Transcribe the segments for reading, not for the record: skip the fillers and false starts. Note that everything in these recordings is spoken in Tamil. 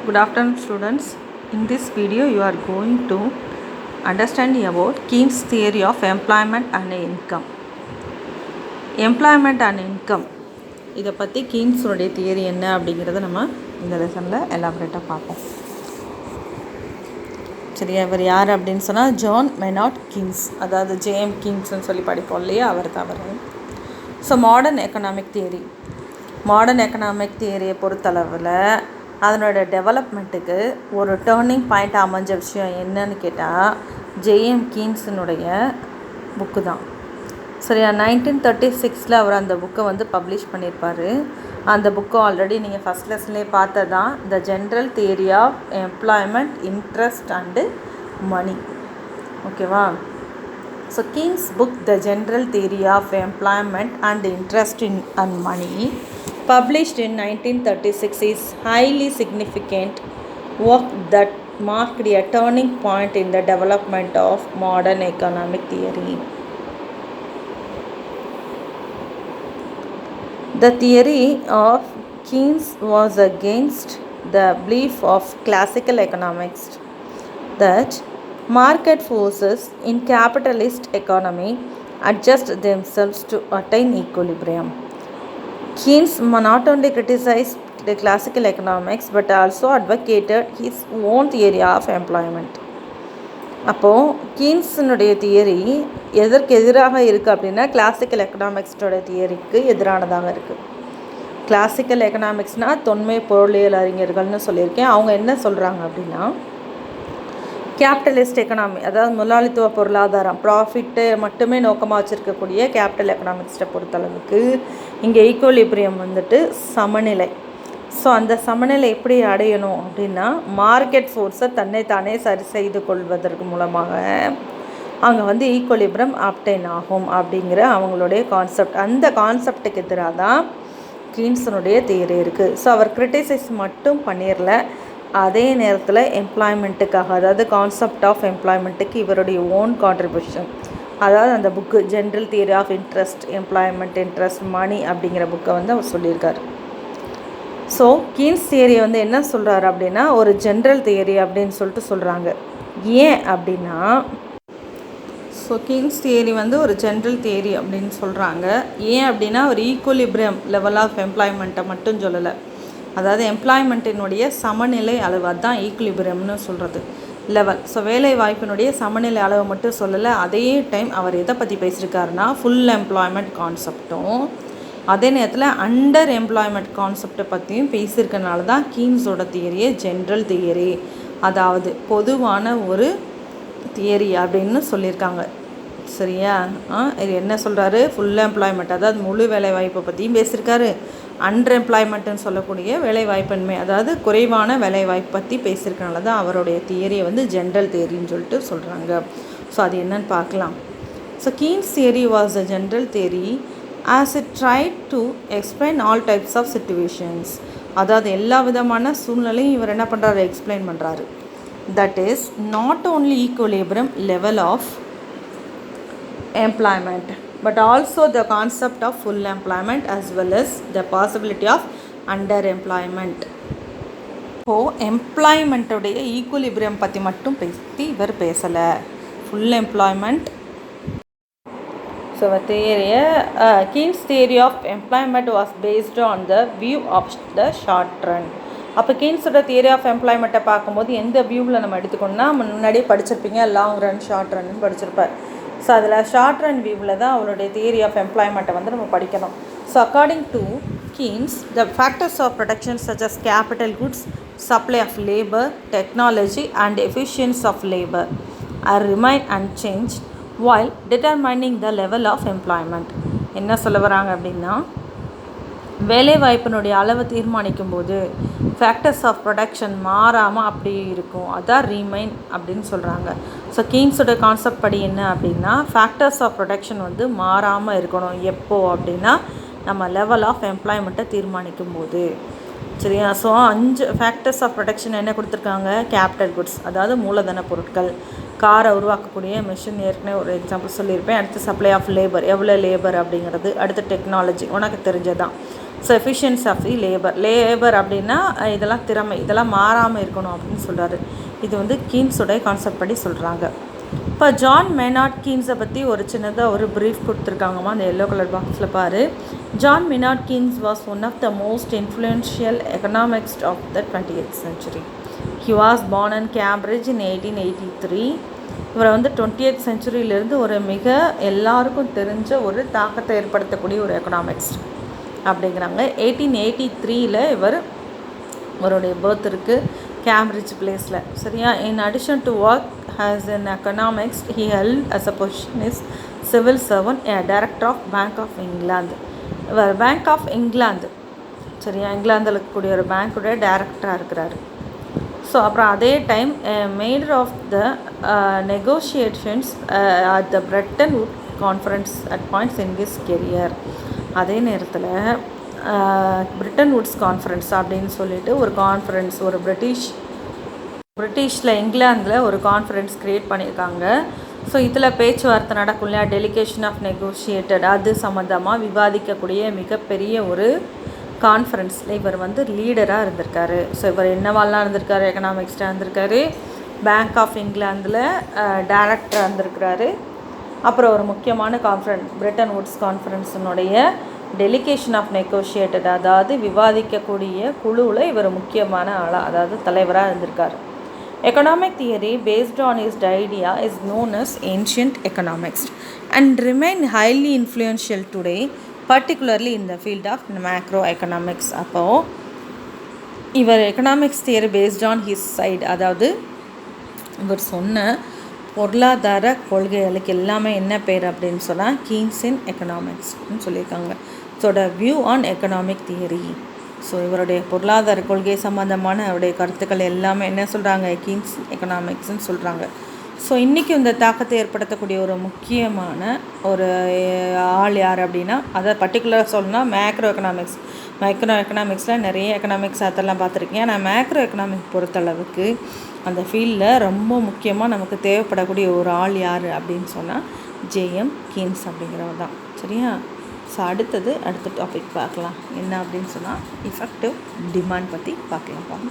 Good afternoon students. In this video you are going to understand about Keynes theory of employment and income. Employment and income இதை பற்றி கீன்ஸோடைய தியரி என்ன அப்படிங்கிறத நம்ம இந்த லெசனில் எலாபரேட்டாக பார்ப்போம். சரியா, இவர் யார் அப்படின்னு சொன்னால் ஜான் மெய்னார்ட் கீன்ஸ், அதாவது ஜேஎம் கீன்ஸ்னு சொல்லி படிப்போம் இல்லையா, அவர் தான் அவர். ஸோ மாடர்ன் எக்கனாமிக் தியரியை பொறுத்தளவில் அதனோட டெவலப்மெண்ட்டுக்கு ஒரு டேர்னிங் பாயிண்ட் அமைஞ்ச விஷயம் என்னன்னு கேட்டால் ஜேஎம் கீன்ஸினுடைய புக்கு தான். சரியா, 1936 அவர் அந்த புக்கை வந்து பப்ளிஷ் பண்ணியிருப்பார். அந்த புக்கு ஆல்ரெடி நீங்கள் ஃபஸ்ட் லெசன்லேயே பார்த்தது தான், the general theory of employment, interest and money. ஓகேவா? So Keynes book the general theory of employment and interest and money, published in 1936, is highly significant work that marked a turning point in the development of modern economic theory. The theory of Keynes was against the belief of classical economics that market forces in capitalist economy adjust themselves to attain equilibrium. Keynes not only criticized the classical economics but also advocated his own theory of employment. அப்போது கீன்ஸினுடைய தியரி எதற்கு எதிராக இருக்குது அப்படின்னா கிளாசிக்கல் எக்கனாமிக்ஸோட தியரிக்கு எதிரானதாக இருக்குது. கிளாசிக்கல் எக்கனாமிக்ஸ்னால் தொன்மை பொருளியல் அறிஞர்கள்னு சொல்லியிருக்கேன். அவங்க என்ன சொல்கிறாங்க அப்படின்னா, கேபிட்டலிஸ்ட் எக்கனாமி, அதாவது முதலாளித்துவ பொருளாதாரம், ப்ராஃபிட்டு மட்டுமே நோக்கமாக வச்சுருக்கக்கூடிய கேபிட்டல் எக்கனாமிக்ஸை பொறுத்தளவுக்கு இங்கே ஈக்குவலிபிரியம் வந்துட்டு சமநிலை. ஸோ அந்த சமநிலை எப்படி அடையணும் அப்படின்னா, மார்க்கெட் ஃபோர்ஸை தன்னைத்தானே சரி செய்து கொள்வதற்கு மூலமாக அங்கே வந்து ஈக்குவலிபிரியம் ஆப்டைன் ஆகும் அப்படிங்கிற அவங்களுடைய கான்செப்ட். அந்த கான்செப்டுக்கு எதிராக தான் கீன்ஸனுடைய தியரி இருக்குது. ஸோ அவர் கிரிட்டிசைஸ் மட்டும் பண்ணிடல, அதே நேரத்தில் எம்ப்ளாய்மெண்ட்டுக்காக, அதாவது கான்செப்ட் ஆஃப் எம்ப்ளாய்மெண்ட்டுக்கு இவருடைய ஓன் கான்ட்ரிபியூஷன், அதாவது அந்த book general theory of interest, employment, interest, money அப்படிங்கிற புக்கை வந்து அவர் சொல்லியிருக்காரு. ஸோ கீன்ஸ் தியரியை வந்து என்ன சொல்கிறாரு அப்படின்னா ஒரு ஜென்ரல் தியரி அப்படின்னு சொல்லிட்டு சொல்கிறாங்க. ஏன் அப்படின்னா, ஸோ கீன்ஸ் தியரி வந்து ஒரு ஜென்ரல் தியரி அப்படின்னு சொல்கிறாங்க. ஏன் அப்படின்னா ஒரு ஈக்குவலிபிரியம் லெவல் ஆஃப் எம்ப்ளாய்மெண்ட்டை மட்டும் சொல்லலை, அதாவது எம்ப்ளாய்மெண்ட்டினுடைய சமநிலை அளவு, அதுதான் ஈக்குலிபிரியம்னு சொல்கிறது லெவல். ஸோ வேலை வாய்ப்பினுடைய சமநிலை அளவு மட்டும் சொல்லலை. அதே டைம் அவர் எதை பற்றி பேசியிருக்காருன்னா ஃபுல் எம்ப்ளாய்மெண்ட் கான்செப்டும் அதே நேரத்தில் அண்டர் எம்ப்ளாய்மெண்ட் கான்செப்டை பற்றியும் பேசியிருக்கனால தான் கீன்ஸோட தியரியே ஜென்ரல் தியரி, அதாவது பொதுவான ஒரு தியரி அப்படின்னு சொல்லியிருக்காங்க. சரியா? இது என்ன சொல்கிறாரு, ஃபுல் எம்ப்ளாய்மெண்ட் அதாவது முழு வேலை வாய்ப்பை பற்றியும் பேசியிருக்காரு, அண்டர் எம்ப்ளாய்மெண்ட்டுன்னு சொல்லக்கூடிய வேலைவாய்ப்பின்மை, அதாவது குறைவான வேலைவாய்ப்பு பற்றி பேசியிருக்கனால தான் அவருடைய தியரியை வந்து ஜென்ரல் தியரின்னு சொல்லிட்டு சொல்கிறாங்க. ஸோ அது என்னன்னு பார்க்கலாம். So Keynes theory was a general theory as it tried to explain all types of situations, அதாவது எல்லா விதமான சூழ்நிலையும் இவர் என்ன பண்ணுறாரு, எக்ஸ்பிளைன் பண்ணுறாரு. That is not only equilibrium level of employment but also the concept of full employment as well as the possibility of underemployment. எம்ப்ளாய்மெண்ட்டுடைய ஈக்குவலிபிரியம் பற்றி மட்டும் இவர் பேசலை, ஃபுல் எம்ப்ளாய்மெண்ட். ஸோ தியரியை Keynes theory of employment was based on the view of the short run. அப்போ கீன்ஸோட தியரி ஆஃப் எம்ப்ளாய்மெண்ட்டை பார்க்கும்போது எந்த வியூவில் நம்ம எடுத்துக்கணும்னா, முன்னாடியே படிச்சிருப்பீங்க, லாங் ரன், ஷார்ட் ரன்னு படிச்சிருப்பார். ஸோ அதில் ஷார்ட் ரன் வியூவில் தான் அவருடைய தியரி ஆஃப் எம்ப்ளாய்மெண்ட்டை வந்து நம்ம படிக்கணும். So according to Keynes, the factors of production such as capital goods, supply of labour, technology and efficiency of labour are remain unchanged while determining the level of employment. என்ன சொல்ல வராங்க அப்படின்னா, வேலைவாய்ப்பினுடைய அளவு தீர்மானிக்கும் போது ஃபேக்டர்ஸ் ஆஃப் ப்ரொடக்ஷன் மாறாமல் அப்படி இருக்கும், அதான் ரீமைன் அப்படின்னு சொல்கிறாங்க. ஸோ கீன்ஸோட கான்செப்ட் படி என்ன அப்படின்னா, ஃபேக்டர்ஸ் ஆஃப் ப்ரொடக்ஷன் வந்து மாறாமல் இருக்கணும். எப்போ அப்படின்னா நம்ம லெவல் ஆஃப் எம்ப்ளாய்மெண்ட்டை தீர்மானிக்கும் போது. சரியா? ஸோ 5 ஃபேக்டர்ஸ் ஆஃப் ப்ரொடக்ஷன் என்ன கொடுத்துருக்காங்க, கேபிட்டல் குட்ஸ், அதாவது மூலதன பொருட்கள், காரை உருவாக்கக்கூடிய மிஷின், ஏற்கனவே ஒரு எக்ஸாம்பிள் சொல்லியிருப்பேன். அடுத்து சப்ளை ஆஃப் லேபர், எவ்வளோ லேபர் அப்படிங்கிறது. அடுத்து டெக்னாலஜி, உனக்கு தெரிஞ்சதான். So efficiency of the labour அப்படின்னா இதெல்லாம் திறமை, இதெல்லாம் மாறாமல் இருக்கணும் அப்படின்னு சொல்கிறாரு. இது வந்து கீன்ஸோடைய கான்செப்ட் படி சொல்கிறாங்க. இப்போ ஜான் மெய்னார்ட் கீன்ஸை பற்றி ஒரு சின்னதாக ஒரு ப்ரீஃப் கொடுத்துருக்காங்கம்மா, அந்த எல்லோ கலர் பாக்ஸில் பாரு. John Maynard Keynes was one of the most influential economist of the 20th century. He was born in Cambridge in 1883. இவரை வந்து 20th centuryலேருந்து ஒரு மிக எல்லாருக்கும் தெரிஞ்ச ஒரு தாக்கத்தை ஏற்படுத்தக்கூடிய ஒரு எக்கனாமிக்ஸ்ட் அப்படிங்கிறாங்க. 1883 இவருடைய பர்த் இருக்குது, கேம்பிரிட்ஜ் பிளேஸில். சரியா? In addition to work as an economist, he held as a position is civil servant, a director of Bank of England. இவர் பேங்க் ஆஃப் இங்கிலாந்து, சரியா, இங்கிலாந்தில் இருக்கக்கூடிய ஒரு பேங்க்குடைய டைரக்டராக இருக்கிறாரு. ஸோ அப்புறம் அதே time matter of the negotiations at the Bretton Wood conference at points in his career. அதே நேரத்தில் பிரிட்டன் வுட்ஸ் கான்ஃபரன்ஸ் அப்படின்னு சொல்லிட்டு ஒரு கான்ஃபரன்ஸ், ஒரு பிரிட்டிஷில் இங்கிலாந்தில் ஒரு கான்ஃபரன்ஸ் க்ரியேட் பண்ணியிருக்காங்க. ஸோ இதில் பேச்சுவார்த்தை நடக்கும் இல்லையா, டெலிகேஷன் ஆஃப் நெகோஷியேட்டட், அது சம்மந்தமாக விவாதிக்கக்கூடிய மிகப்பெரிய ஒரு கான்ஃபரன்ஸில் இவர் வந்து லீடராக இருந்திருக்காரு. ஸோ இவர் என்னவாலாம் இருந்திருக்காரு? எக்கனாமிக்ஸ்டாக இருந்திருக்காரு, பேங்க் ஆஃப் இங்கிலாந்தில் டைரக்டராக இருந்திருக்கிறாரு. அப்புறம் ஒரு முக்கியமான கான்ஃபரன்ஸ், பிரிட்டன் வுட்ஸ் கான்ஃபரன்ஸினுடைய டெலிகேஷன் ஆஃப் நெகோஷியேட்டட், அதாவது விவாதிக்கக்கூடிய குழுவில் இவர் முக்கியமான ஆளாக, அதாவது தலைவராக இருந்திருக்காரு. Economic theory based on his idea is known as ancient economics and remain highly influential today, particularly in the field of macroeconomics. அப்போ இவர் economics theory based on his side, அதாவது இவர் சொன்ன பொருளாதார கொள்கைகளுக்கு எல்லாமே என்ன பேர் அப்படின்னு சொன்னால் கீன்ஸ் இன் எக்கனாமிக்ஸ்ன்னு சொல்லியிருக்காங்க. இதோட view on economic theory. So இவருடைய பொருளாதார கொள்கை சம்மந்தமான அவருடைய கருத்துக்கள் எல்லாமே என்ன சொல்கிறாங்க? கீன்ஸ் எக்கனாமிக்ஸ்ன்னு சொல்கிறாங்க. ஸோ இன்றைக்கி இந்த தாக்கத்தை ஏற்படுத்தக்கூடிய ஒரு முக்கியமான ஒரு ஆள் யார் அப்படின்னா, அதை பர்டிகுலராக சொல்லணும்னா மேக்ரோ எக்கனாமிக்ஸில் நிறைய எக்கனாமிக்ஸ் அதெல்லாம் பார்த்துருக்கேன். ஆனால் மேக்ரோ எக்கனாமிக் பொறுத்தளவுக்கு அந்த ஃபீல்டில் ரொம்ப முக்கியமாக நமக்கு தேவைப்படக்கூடிய ஒரு ஆள் யார் அப்படின்னு சொன்னால் ஜேஎம் கீன்ஸ் அப்படிங்கிறவர் தான். சரியா? ஸோ அடுத்த டாபிக் பார்க்கலாம். என்ன அப்படின்னு சொன்னால் எஃபெக்டிவ் டிமாண்ட் பற்றி பார்க்கலாம்.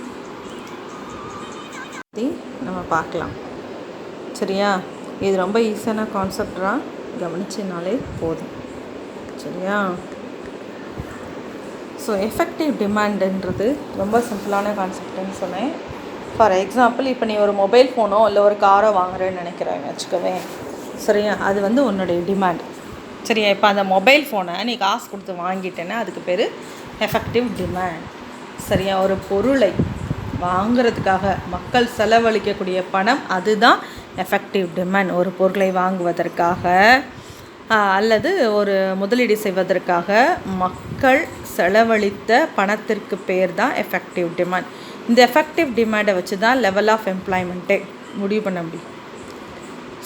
நம்ம பார்க்கலாம். சரியா? இது ரொம்ப ஈஸியான கான்செப்டாக கவனிச்சினாலே போதும். சரியா? ஸோ எஃபெக்டிவ் டிமாண்டுன்றது ரொம்ப சிம்பிளான கான்செப்ட்னு சொன்னேன். ஃபார் எக்ஸாம்பிள், இப்போ நீ ஒரு மொபைல் ஃபோனோ இல்லை ஒரு காரோ வாங்குறேன்னு நினைக்கிறேன் வச்சுக்கவேன். சரியா? அது வந்து உன்னுடைய டிமாண்ட். சரியா? இப்போ அந்த மொபைல் ஃபோனை நீ காசு கொடுத்து வாங்கிட்டேன்னா அதுக்கு பேர் எஃபெக்டிவ் டிமாண்ட். சரியா? ஒரு பொருளை வாங்குறதுக்காக மக்கள் செலவழிக்கக்கூடிய பணம், அதுதான் எஃபெக்டிவ் டிமாண்ட். ஒரு பொருளை வாங்குவதற்காக அல்லது ஒரு முதலீடு செய்வதற்காக மக்கள் செலவழித்த பணத்திற்கு பேர் தான் எஃபெக்டிவ் டிமாண்ட். இந்த எஃபெக்டிவ் டிமாண்டை வச்சு தான் லெவல் ஆஃப் எம்ப்ளாய்மெண்ட்டே முடிவு பண்ண முடியும்.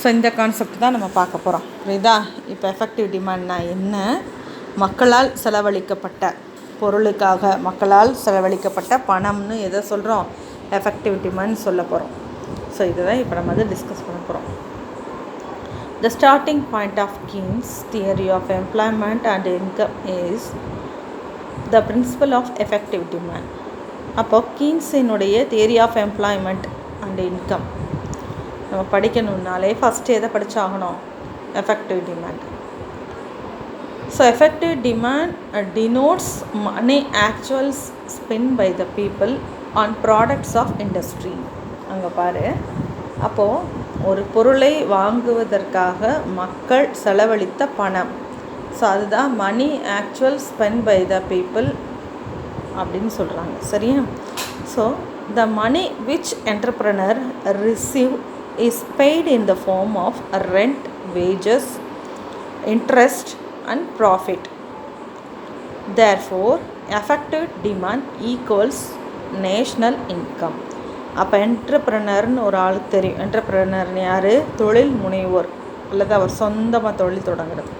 ஸோ இந்த கான்செப்ட் தான் நம்ம பார்க்க போகிறோம். புரியுதா? இப்போ எஃபெக்டிவ் டிமாண்ட்னா என்ன? மக்களால் செலவழிக்கப்பட்ட பொருளுக்காக மக்களால் செலவழிக்கப்பட்ட பணம்னு எதை சொல்கிறோம்? எஃபெக்டிவ் டிமாண்ட் சொல்ல போகிறோம். ஸோ இதுதான் இப்போ நம்ம வந்து டிஸ்கஸ் பண்ண போகிறோம். The starting point of Keynes' theory of employment and income is the principle of effective demand. அப்போ கீன்ஸினுடைய theory of employment and income நம்ம படிக்கணுன்னாலே ஃபஸ்ட்டு எதை படித்தாகணும்? Effective demand. So effective demand denotes money actuals spent by the people on products of industry. அங்கே பாரு, அப்போது ஒரு பொருளை வாங்குவதற்காக மக்கள் செலவழித்த பணம். ஸோ அதுதான் money actual spend by the people அப்படின்னு சொல்கிறாங்க. சரியா? So the money which entrepreneur receive is paid in the form of rent, wages, interest and profit. Therefore, effective demand equals national income. அப்போ என்டர்ப்ரனர்னு ஒரு ஆளுக்கு தெரியும். என்டர்ப்ரனர்னு யார்? தொழில் முனைவோர், அல்லது அவர் சொந்தமாக தொழில் தொடங்குறது.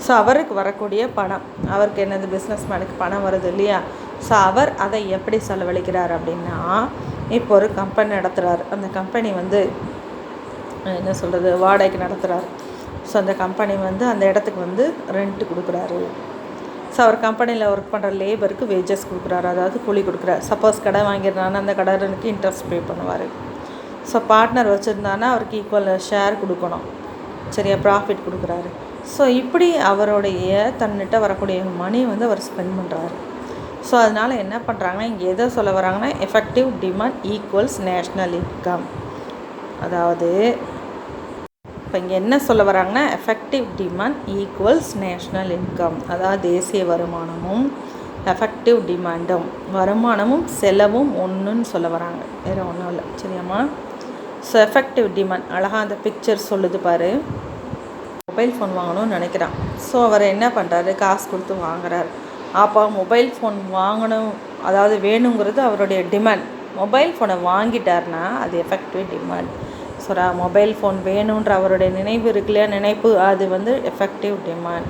ஸோ அவருக்கு வரக்கூடிய பணம், அவருக்கு என்னது, பிஸ்னஸ் மேனுக்கு பணம் வருது இல்லையா? ஸோ அவர் அதை எப்படி செலவழிக்கிறார் அப்படின்னா, இப்போ ஒரு கம்பெனி நடத்துகிறார். அந்த கம்பெனி வந்து என்ன சொல்கிறது, வாடகைக்கு நடத்துகிறார். ஸோ அந்த கம்பெனி வந்து அந்த இடத்துக்கு வந்து ரெண்ட்டு கொடுக்குறாரு. ஸோ அவர் கம்பெனியில் ஒர்க் பண்ணுற லேபருக்கு வேஜஸ் கொடுக்குறாரு, அதாவது கூலி கொடுக்குறாரு. சப்போஸ் கடை வாங்கியிருந்தானா அந்த கடனுக்கு இன்ட்ரெஸ்ட் பே பண்ணுவார். ஸோ பார்ட்னர் வச்சுருந்தானா அவருக்கு ஈக்குவல் ஷேர் கொடுக்கணும், சரியா, ப்ராஃபிட் கொடுக்குறாரு. ஸோ இப்படி அவருடைய தன்னிட்ட வரக்கூடிய மணி வந்து அவர் ஸ்பெண்ட் பண்ணுறாரு. ஸோ அதனால் என்ன பண்ணுறாங்கன்னா, இங்கே எதை சொல்ல வராங்கன்னா, effective demand equals national income. அதாவது இப்போ இங்கே என்ன சொல்ல வராங்கன்னா, effective demand equals national income. அதாவது தேசிய வருமானமும் எஃபெக்டிவ் டிமாண்டும், வருமானமும் செலவும் ஒன்றுன்னு சொல்ல வராங்க, வேறு ஒன்றும் இல்லை, சரியாம்மா. ஸோ எஃபெக்டிவ் டிமாண்ட் அழகாக அந்த பிக்சர் சொல்லுது பாரு. மொபைல் ஃபோன் வாங்கணும்னு நினைக்கிறான். ஸோ அவர் என்ன பண்ணுறாரு, காசு கொடுத்து வாங்குறாரு. அப்போ மொபைல் ஃபோன் வாங்கணும், அதாவது வேணுங்கிறது அவருடைய டிமாண்ட். மொபைல் ஃபோனை வாங்கிட்டார்னா அது effective demand. So mobile phone வேணுன்ற அவருடைய நினைவு இருக்கு இல்லையா, நினைப்பு, அது வந்து எஃபெக்டிவ் டிமாண்ட்,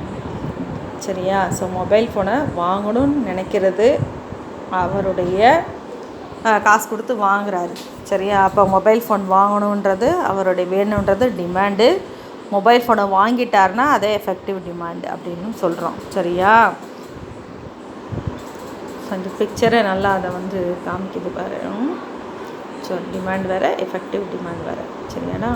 சரியா. ஸோ மொபைல் ஃபோனை வாங்கணும்னு நினைக்கிறது அவருடைய காசு கொடுத்து வாங்குறாரு, சரியா. அப்போ மொபைல் ஃபோன் வாங்கணுன்றது அவருடைய வேணுன்றது டிமாண்டு. மொபைல் ஃபோனை வாங்கிட்டார்னா அதே எஃபெக்டிவ் டிமாண்ட் அப்படின்னு சொல்கிறோம், சரியா. ஸோ இந்த பிக்சரை நல்லா அதை வந்து காமிக்குது பாரு. ஸோ டிமாண்ட் வேறு, எஃபெக்டிவ் டிமாண்ட் வேறு, சரியாடா.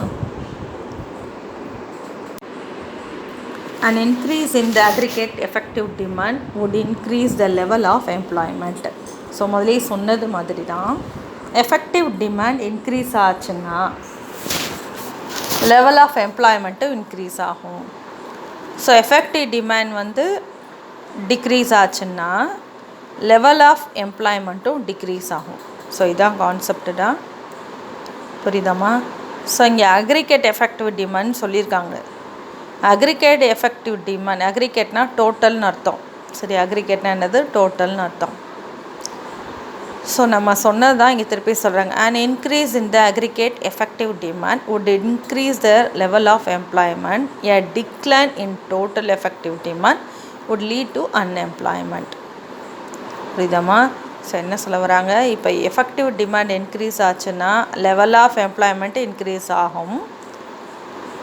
An increase in the aggregate effective demand would increase the level of employment. So முதலே சொன்னது மாதிரி தான், எஃபெக்டிவ் டிமாண்ட் இன்க்ரீஸ் ஆச்சுன்னா லெவல் ஆஃப் எம்ப்ளாய்மெண்ட்டும் இன்க்ரீஸ் ஆகும். ஸோ எஃபெக்டிவ் டிமாண்ட் வந்து டிக்ரீஸ் ஆச்சுன்னா லெவல் ஆஃப் எம்ப்ளாய்மெண்ட்டும் டிக்ரீஸ் ஆகும். ஸோ இதான் கான்செப்டு தான், புரியுதாம்மா. ஸோ இங்கே அக்ரிகேட் எஃபெக்டிவ் டிமாண்ட் சொல்லியிருக்காங்க. அக்ரிகேட் எஃபெக்டிவ் டிமாண்ட், அக்ரிகேட்னா டோட்டல்னு அர்த்தம், சரி. அக்ரிகேட்னா என்னது, டோட்டல்னு அர்த்தம். ஸோ நம்ம சொன்னது தான் இங்கே திருப்பி சொல்கிறாங்க. And increase in the aggregate effective demand would increase the level of employment. A decline in total effective demand would lead to unemployment. புரியுதாம்மா. ஸோ என்ன சொல்ல வராங்க, இப்போ எஃபெக்டிவ் டிமாண்ட் இன்க்ரீஸ் ஆச்சுன்னா லெவல் ஆஃப் எம்ப்ளாய்மெண்ட் இன்க்ரீஸ் ஆகும்.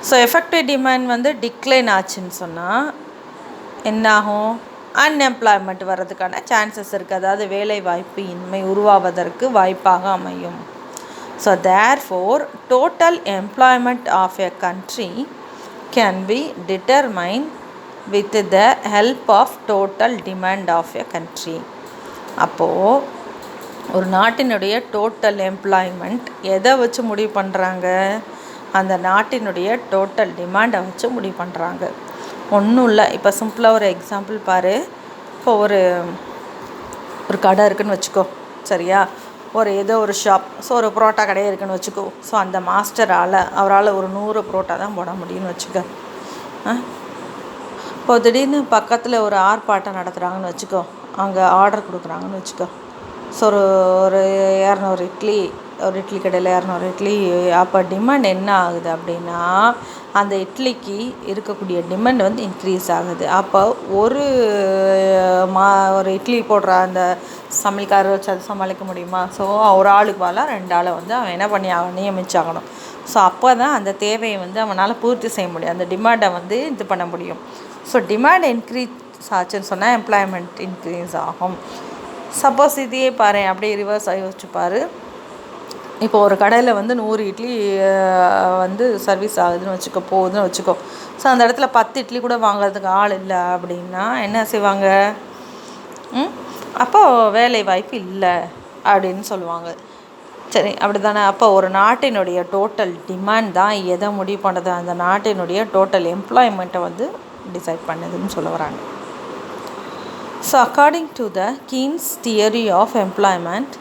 ஸோ எஃபெக்டிவ் டிமாண்ட் வந்து டிக்ளைன் ஆச்சுன்னு சொன்னால் என்னாகும், அன்எம்ப்ளாய்மெண்ட் வர்றதுக்கான சான்சஸ் இருக்குது, அதாவது வேலை வாய்ப்பு இன்மை உருவாவதற்கு வாய்ப்பாக அமையும். So therefore total employment of a country can be determine with the help of total demand of a country. அப்போது ஒரு நாட்டினுடைய டோட்டல் எம்ப்ளாய்மெண்ட் எதை வச்சு முடிவு பண்ணுறாங்க, அந்த நாட்டினுடைய டோட்டல் டிமாண்டை வச்சு முடிவு பண்ணுறாங்க. ஒன்றும் இல்லை, இப்போ சிம்பிளாக ஒரு எக்ஸாம்பிள் பாரு. இப்போ ஒரு கடை இருக்குதுன்னு வச்சுக்கோ, சரியா. ஏதோ ஒரு ஷாப், ஸோ ஒரு புரோட்டா கடையே இருக்குதுன்னு வச்சுக்கோ. ஸோ அந்த மாஸ்டரால் அவரால் ஒரு 100 புரோட்டா தான் போட முடியும்னு வச்சுக்க. இப்போ திடீர்னு பக்கத்தில் ஒரு ஆர்ப்பாட்டம் நடத்துகிறாங்கன்னு வச்சுக்கோ, அங்கே ஆர்டர் கொடுக்குறாங்கன்னு வச்சுக்கோ. ஸோ ஒரு 200 இட்லி, ஒரு இட்லி கடையில் 200 இட்லி. அப்போ டிமாண்ட் என்ன ஆகுது அப்படின்னா, அந்த இட்லிக்கு இருக்கக்கூடிய டிமாண்ட் வந்து இன்க்ரீஸ் ஆகுது. அப்போ ஒரு இட்லி போடுற அந்த சமையல்காரர் வச்சு அது சமாளிக்க முடியுமா? ஸோ ஒரு ஆளுக்கு பதிலாக 2 ஆளை வந்து அவன் என்ன பண்ணி நியமிச்சாகணும். ஸோ அப்போ தான் அந்த தேவையை வந்து அவனால் பூர்த்தி செய்ய முடியும், அந்த டிமாண்டை வந்து இது பண்ண முடியும். ஸோ டிமாண்ட் இன்க்ரீஸ் ஆச்சுன்னு சொன்னால் எம்ப்ளாய்மெண்ட் இன்க்ரீஸ் ஆகும். சப்போஸ் இதையே பாரு, அப்படியே ரிவர்ஸ் ஆகி வச்சுப்பார். இப்போ ஒரு கடையில் வந்து 100 இட்லி வந்து சர்வீஸ் ஆகுதுன்னு வச்சுக்கோ, போகுதுன்னு வச்சுக்கோ. ஸோ அந்த இடத்துல 10 இட்லி கூட வாங்குறதுக்கு ஆள் இல்லை அப்படின்னா என்ன செய்வாங்க, அப்போது வேலை வாய்ப்பு இல்லை அப்படின்னு சொல்லுவாங்க, சரி அப்படி தானே. அப்போ ஒரு நாட்டினுடைய டோட்டல் டிமாண்ட் தான் எதை முடிவு பண்ணுறது, அந்த நாட்டினுடைய டோட்டல் எம்ப்ளாய்மெண்ட்டை வந்து டிசைட் பண்ணுதுன்னு சொல்ல வராங்க. So according to the Keynes theory of employment,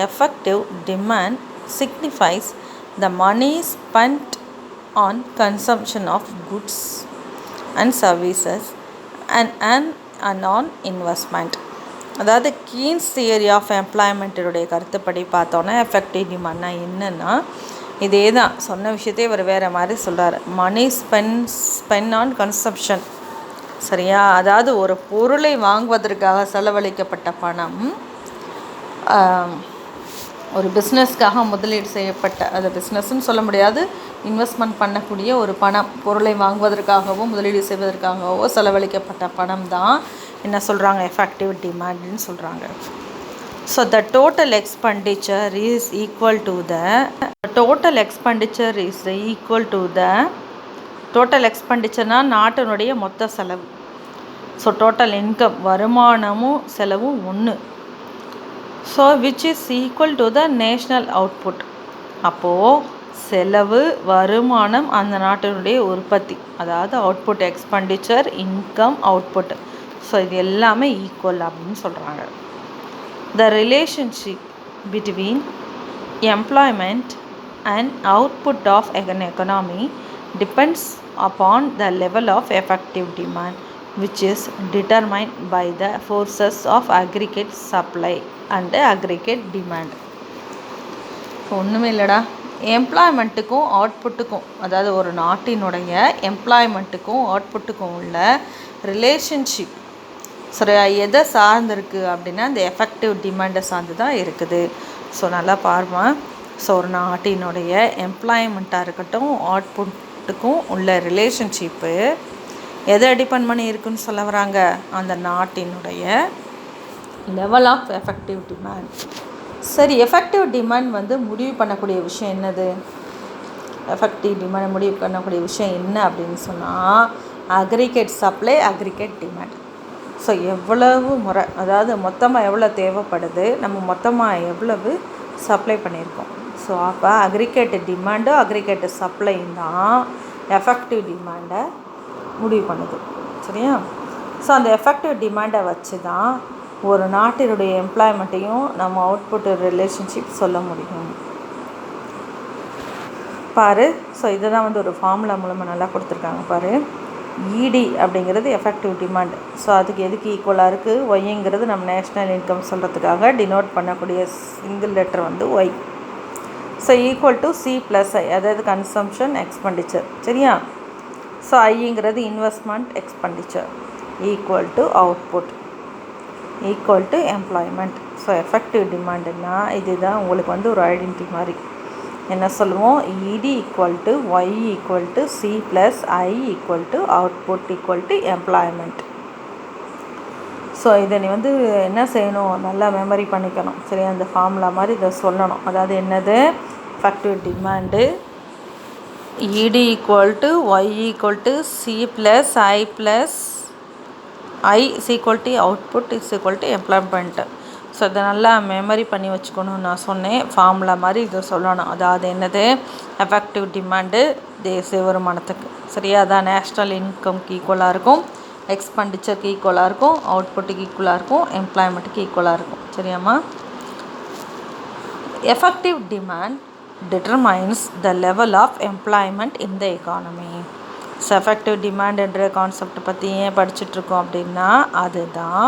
effective demand signifies the money spent on consumption of goods and services and on investment. அதாவது கீன்ஸ் தியரி ஆஃப் எம்ப்ளாய்மெண்ட்டுடைய கருத்துப்படி பார்த்தோன்னா எஃபெக்டிவ் டிமாண்ட்னா என்னென்னா, இதே தான் சொன்ன விஷயத்தையே இவர் வேறு மாதிரி சொல்கிறார். மணி ஸ்பெண்ட் ஆன் கன்சம்ஷன், சரியா. அதாவது ஒரு பொருளை வாங்குவதற்காக செலவழிக்கப்பட்ட பணம், ஒரு பிஸ்னஸ்க்காக முதலீடு செய்யப்பட்ட, அது பிஸ்னஸ்ன்னு சொல்ல முடியாது, இன்வெஸ்ட்மெண்ட் பண்ணக்கூடிய ஒரு பணம், பொருளை வாங்குவதற்காகவோ முதலீடு செய்வதற்காகவோ செலவழிக்கப்பட்ட பணம் தான் என்ன சொல்கிறாங்க, எஃபெக்டிவ் டிமாண்ட்னு சொல்கிறாங்க. So the total expenditure is equal to the total எக்ஸ்பெண்டிச்சர்னால் நாட்டினுடைய மொத்த செலவு. ஸோ டோட்டல் இன்கம், வருமானமும் செலவும் ஒன்று. So which is equal to the national output. அப்போது செலவு, வருமானம், அந்த நாட்டினுடைய உற்பத்தி, அதாவது output, expenditure, income, output. So இது எல்லாமே ஈக்குவல் அப்படின்னு சொல்கிறாங்க. The relationship between employment and output of an economy depends upon the level of effective demand, which is determined by the forces of aggregate supply and aggregate demand. ஒன்றுமே இல்லைடா, எம்ப்ளாய்மெண்ட்டுக்கும் அவுட்புட்டுக்கும், அதாவது ஒரு நாட்டினுடைய எம்ப்ளாய்மெண்ட்டுக்கும் அவுட்புட்டுக்கும் உள்ள ரிலேஷன்ஷிப் சரி எதை சார்ந்திருக்கு அப்படின்னா அந்த எஃபெக்டிவ் டிமாண்டை சார்ந்து தான் இருக்குது. ஸோ நல்லா பாருமா. ஸோ ஒரு நாட்டினுடைய எம்ப்ளாய்மெண்ட்டாக இருக்கட்டும், அவுட்புட்டுக்கும் உள்ள ரிலேஷன்ஷிப்பு எதை டிபெண்ட் பண்ணி இருக்குன்னு சொல்ல வராங்க, அந்த நாட்டினுடைய லெவல் ஆஃப் எஃபெக்டிவ் டிமாண்ட். சரி, எஃபெக்டிவ் டிமாண்ட் வந்து முடிவு பண்ணக்கூடிய விஷயம் என்னது? எஃபெக்டிவ் டிமாண்ட் முடிவு பண்ணக்கூடிய விஷயம் என்ன அப்படின்னு சொன்னால் aggregate supply, aggregate demand. So எவ்வளவு முறை, அதாவது மொத்தமாக எவ்வளோ தேவைப்படுது, நம்ம மொத்தமாக எவ்வளவு சப்ளை பண்ணியிருக்கோம். ஸோ அப்போ அக்ரிகேட் டிமாண்டும் அக்ரிகேட் சப்ளையும் தான் எஃபெக்டிவ் டிமாண்டை முடிவு பண்ணுது. சரியா? ஸோ அந்த எஃபெக்டிவ் டிமாண்டை வச்சு தான் ஒரு நாட்டினுடைய எம்ப்ளாய்மெண்ட்டையும் நம்ம அவுட்புட் ரிலேஷன்ஷிப் சொல்ல முடியும். பாரு. ஸோ இதை தான் வந்து ஒரு ஃபார்முலா மூலமாக நல்லா கொடுத்துருக்காங்க பாரு. இடி அப்படிங்கிறது எஃபெக்டிவ் டிமாண்ட். ஸோ அதுக்கு எதுக்கு ஈக்குவலாக இருக்குது, ஒய்ங்கிறது நம்ம நேஷ்னல் இன்கம் சொல்கிறதுக்காக டினோட் பண்ணக்கூடிய சிங்கிள் லெட்டர் வந்து Y. So equal to C plus I, அதாவது கன்சம்ஷன், எக்ஸ்பெண்டிச்சர். சரியா? ஸோ ஐங்கிறது investment, expenditure, equal to output, equal to employment. So எஃபெக்டிவ் டிமாண்டுன்னா இதுதான் உங்களுக்கு வந்து ஒரு ஐடென்டிட்டி மாதிரி. என்ன சொல்லுவோம், ED equal to Y equal to C plus I equal to output equal to employment. So இதை நீ வந்து என்ன செய்யணும், நல்லா மெமரி பண்ணிக்கணும். சரி, அந்த ஃபார்முலா மாதிரி இதை சொல்லணும். அதாவது என்னது, effective demand ED equal to Y equal to C plus I plus I is equal to output is equal to employment. So இதை நல்லா மெமரி பண்ணி வச்சுக்கணும்னு நான் சொன்னேன். ஃபார்முலா மாதிரி இதை சொல்லணும். அதாவது என்னது, எஃபெக்டிவ் டிமாண்டு தேசிய வருமானத்துக்கு. சரியா? அதான் நேஷ்னல் இன்கம்க்கு ஈக்குவலாக இருக்கும், எக்ஸ்பெண்டிச்சருக்கு ஈக்குவலாக இருக்கும், அவுட்புட்டுக்கு ஈக்குவலாக இருக்கும், எம்ப்ளாய்மெண்ட்டுக்கு ஈக்குவலாக இருக்கும். சரியாம்மா? Effective demand determines the level of employment in the economy. So effective demand என்ற கான்செப்ட் பற்றி ஏன் படிச்சுட்ருக்கோம் அப்படின்னா அதுதான்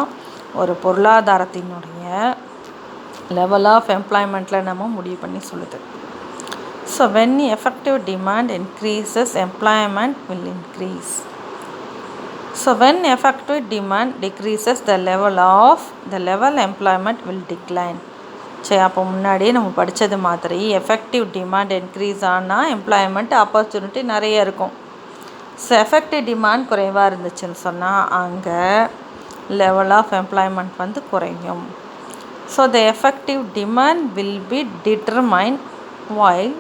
ஒரு பொருளாதாரத்தினுடைய லெவல் ஆஃப் எம்ப்ளாய்மெண்ட்டில் நம்ம முடிவு பண்ணி சொல்லுது. So when effective demand increases, employment will increase. So when effective demand decreases, the level employment will decline. சரி, அப்போ முன்னாடியே நம்ம படித்தது மாதிரி எஃபெக்டிவ் டிமாண்ட் இன்க்ரீஸ் ஆனால் எம்ப்ளாய்மெண்ட் ஆப்பர்ச்சுனிட்டி நிறைய இருக்கும். ஸோ எஃபெக்டிவ் டிமாண்ட் குறைவாக இருந்துச்சுன்னு சொன்னால் அங்கே லெவல் ஆஃப் எம்ப்ளாய்மெண்ட் வந்து குறையும். So the effective demand will be determined while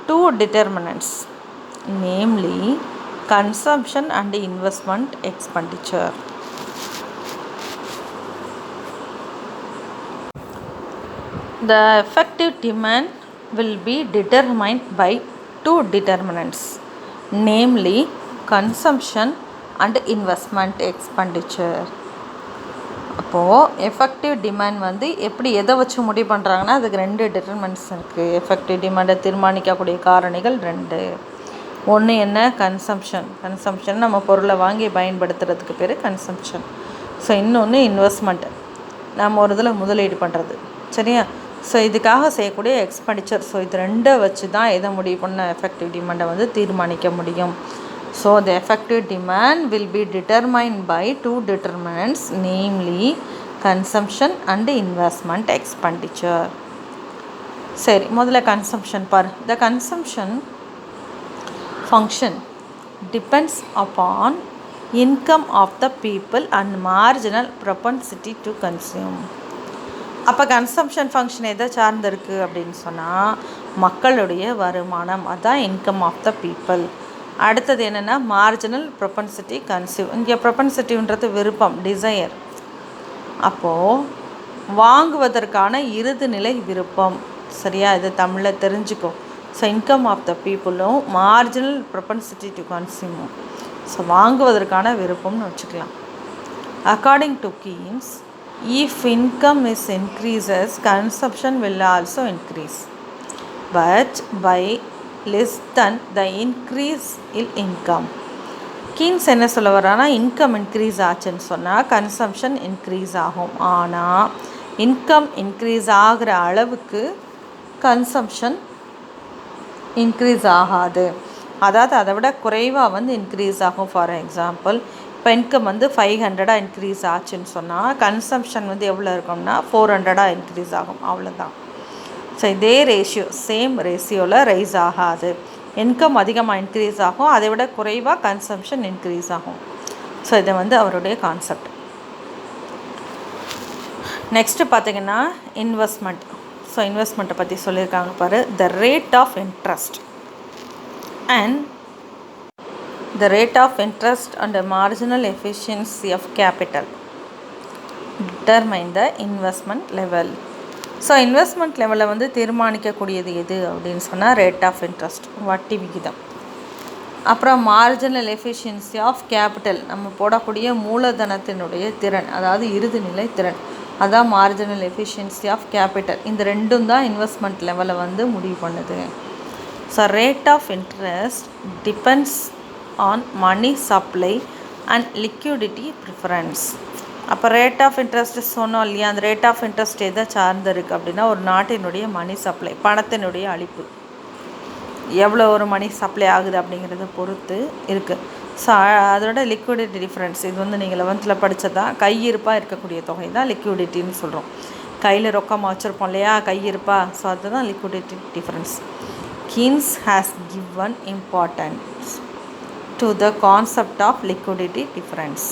two determinants, namely consumption and investment expenditure. The effective demand will be determined by two determinants, namely consumption and investment expenditure. அப்போது எஃபெக்டிவ் டிமாண்ட் வந்து எப்படி எதை வச்சு முடிவு பண்ணுறாங்கன்னா அதுக்கு ரெண்டு டிட்டர்மெண்ட்ஸ் இருக்குது. எஃபெக்டிவ் டிமாண்டை தீர்மானிக்கக்கூடிய காரணிகள் ரெண்டு. ஒன்று என்ன, கன்சம்ஷன் நம்ம பொருளை வாங்கி பயன்படுத்துகிறதுக்கு பேர் கன்சம்ஷன். ஸோ இன்னொன்று இன்வெஸ்ட்மெண்ட், நம்ம ஒரு இதில் முதலீடு பண்ணுறது. சரியா? ஸோ இதுக்காக செய்யக்கூடிய எக்ஸ்பெண்டிச்சர். ஸோ இது ரெண்டை வச்சு தான் எதை முடிவு பண்ண எஃபெக்டிவ் டிமாண்டை வந்து தீர்மானிக்க முடியும். So the effective demand will be determined by two determinants, namely consumption and investment expenditure. சரி, முதல்ல கன்சம்ஷன் பாரு. The consumption function depends upon income of the people and marginal propensity to consume. அப்போ கன்சம்ஷன் ஃபங்க்ஷன் எதை சார்ந்திருக்கு அப்படின்னு சொன்னால் மக்களுடைய வருமானம், அதுதான் இன்கம் ஆஃப் த பீப்புள். அடுத்தது என்னென்னா மார்ஜினல் ப்ரொபன்சிட்டி கன்சியூம். இங்கே ப்ரொபன்சிட்டின்றது விருப்பம், டிசையர். அப்போது வாங்குவதற்கான இறுதிநிலை விருப்பம். சரியா, இது தமிழில் தெரிஞ்சுக்கோ. ஸோ இன்கம் ஆஃப் த பீப்புளும் மார்ஜினல் ப்ரொபன்சிட்டி டு கன்சியூமும், ஸோ வாங்குவதற்கான விருப்பம்னு வச்சுக்கலாம். According to Keynes, if income is increases, consumption will also increase, but by less than the increase in income. Keynes என்ன சொல்ல வரானா, இன்கம் இன்க்ரீஸ் ஆச்சுன்னு சொன்னால் கன்சம்ஷன் இன்க்ரீஸ் ஆகும். ஆனால் இன்கம் இன்க்ரீஸ் ஆகிற அளவுக்கு கன்சம்ஷன் இன்க்ரீஸ் ஆகாது. அதாவது அதை விட குறைவாக இன்க்ரீஸ் ஆகும். ஃபார் எக்ஸாம்பிள், இப்போ இன்கம் 500 இன்க்ரீஸ் ஆச்சுன்னு சொன்னால் கன்சம்ஷன் எவ்வளோ இருக்கும்னா 400 இன்க்ரீஸ் ஆகும், அவ்வளோதான். ஸோ இதே ரேஷியோ, சேம் ரேஷியோவில் ரைஸ் ஆகாது. இன்கம் அதிகமாக இன்க்ரீஸ் ஆகும், அதை விட குறைவாக கன்சம்ஷன் இன்க்ரீஸ் ஆகும். ஸோ இதை அவருடைய கான்செப்ட். நெக்ஸ்ட்டு பார்த்திங்கன்னா இன்வெஸ்ட்மெண்ட். ஸோ இன்வெஸ்ட்மெண்ட்டை பற்றி சொல்லியிருக்காங்க பாரு. The rate of interest and the rate of interest and the marginal efficiency of capital determine the investment level. So investment லெவலை தீர்மானிக்கக்கூடியது எது அப்படின்னு சொன்னால் ரேட் ஆஃப் இன்ட்ரெஸ்ட், வட்டி விகிதம். அப்புறம் மார்ஜினல் எஃபிஷியன்சி ஆஃப் கேபிட்டல், நம்ம போடக்கூடிய மூலதனத்தினுடைய திறன், அதாவது இறுதிநிலை திறன், அதான் மார்ஜினல் எஃபிஷியன்சி ஆஃப் கேபிட்டல். இந்த ரெண்டும் தான் இன்வெஸ்ட்மெண்ட் லெவலை முடிவு பண்ணுது. So rate of interest depends on money supply and liquidity preference. அப்போ ரேட் ஆஃப் இன்ட்ரெஸ்ட் சொன்னோம் இல்லையா, அந்த ரேட் ஆஃப் இன்ட்ரெஸ்ட் எதை சார்ந்திருக்கு அப்படின்னா ஒரு நாட்டினுடைய மணி சப்ளை, பணத்தினுடைய அளிப்பு, எவ்வளோ ஒரு மணி சப்ளை ஆகுது அப்படிங்கிறத பொறுத்து இருக்குது. ஸோ அதோட லிக்விடிட்டி டிஃப்ரென்ஸ், இது நீங்கள் 11th படித்ததான். கையிருப்பாக இருக்கக்கூடிய தொகை தான் லிக்விடிட்டின்னு சொல்கிறோம். கையில் ரொக்கமாக வச்சுருப்போம் இல்லையா, கையிருப்பாக, ஸோ அதுதான் liquidity difference. Keynes has given importance to the concept of liquidity difference.